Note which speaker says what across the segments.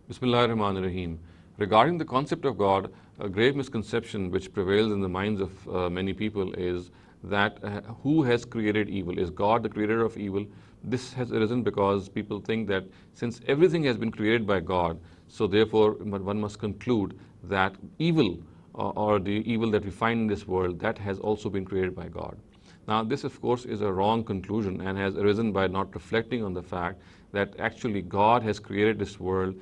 Speaker 1: Bismillah ar-Rahman ar-Rahim. Regarding the concept of God, a grave misconception which prevails in the minds of many people is that who has created evil? Is God the creator of evil? This has arisen because people think that since everything has been created by God, so therefore one must conclude that evil or the evil that we find in this world, that has also been created by God. Now, this of course is a wrong conclusion and has arisen by not reflecting on the fact that actually God has created this world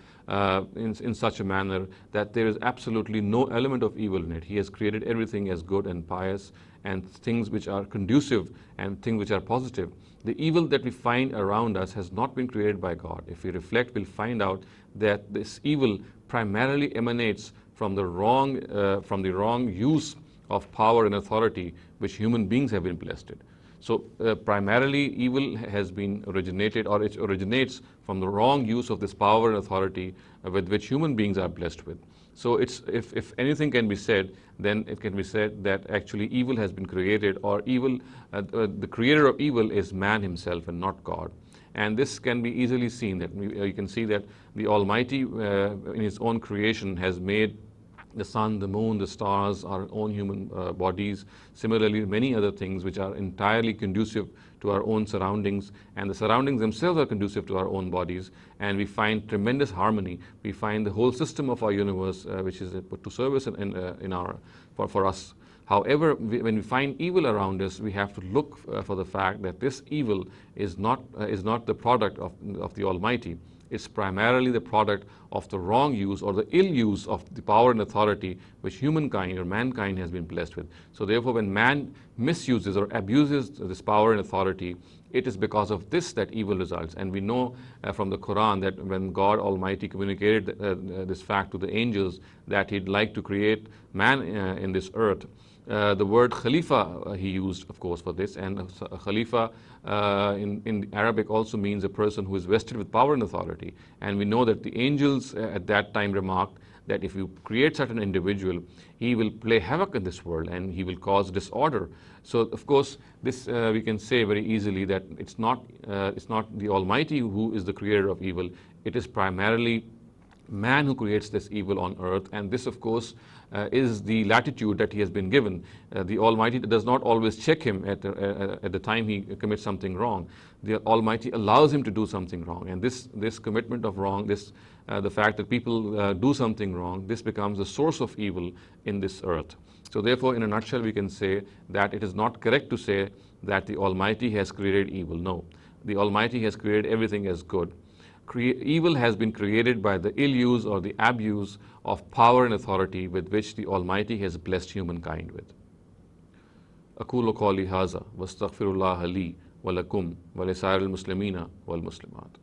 Speaker 1: in such a manner that there is absolutely no element of evil in it. He has created everything as good and pious and things which are conducive and things which are positive. The evil that we find around us has not been created by God. If we reflect, we'll find out that this evil primarily emanates from the wrong use of power and authority which human beings have been blessed with. So primarily evil has been originated, or it originates from the wrong use of this power and authority with which human beings are blessed with. So if anything can be said, then it can be said that actually evil has been created, or evil, the creator of evil is man himself and not God. And this can be easily seen, that you can see that the Almighty in His own creation has made the sun, the moon, the stars, our own human bodies, similarly many other things which are entirely conducive to our own surroundings, and the surroundings themselves are conducive to our own bodies, and we find tremendous harmony. We find the whole system of our universe which is put to service for us. However, when we find evil around us, we have to look for the fact that this evil is not the product of the Almighty. It's primarily the product of the wrong use or the ill use of the power and authority which humankind or mankind has been blessed with. So therefore, when man misuses or abuses this power and authority, it is because of this that evil results. And we know from the Quran that when God Almighty communicated this fact to the angels, that He'd like to create man in this earth, the word Khalifa He used, of course, for this. And Khalifa in Arabic also means a person who is vested with power and authority. And we know that the angels at that time remarked that if you create such an individual, he will play havoc in this world and he will cause disorder. So of course, this we can say very easily that it's not the Almighty who is the creator of evil. It is primarily man who creates this evil on earth, and this of course is the latitude that he has been given. The Almighty does not always check him at the time he commits something wrong. The Almighty allows him to do something wrong, and this commitment of wrong, the fact that people do something wrong, this becomes the source of evil in this earth. So therefore, in a nutshell, we can say that it is not correct to say that the Almighty has created evil. No, the Almighty has created everything as good. Evil has been created by the ill use or the abuse of power and authority with which the Almighty has blessed humankind with. أقول قولي هذا واستغفر الله لي ولكم ولسائر المسلمين والمسلمات.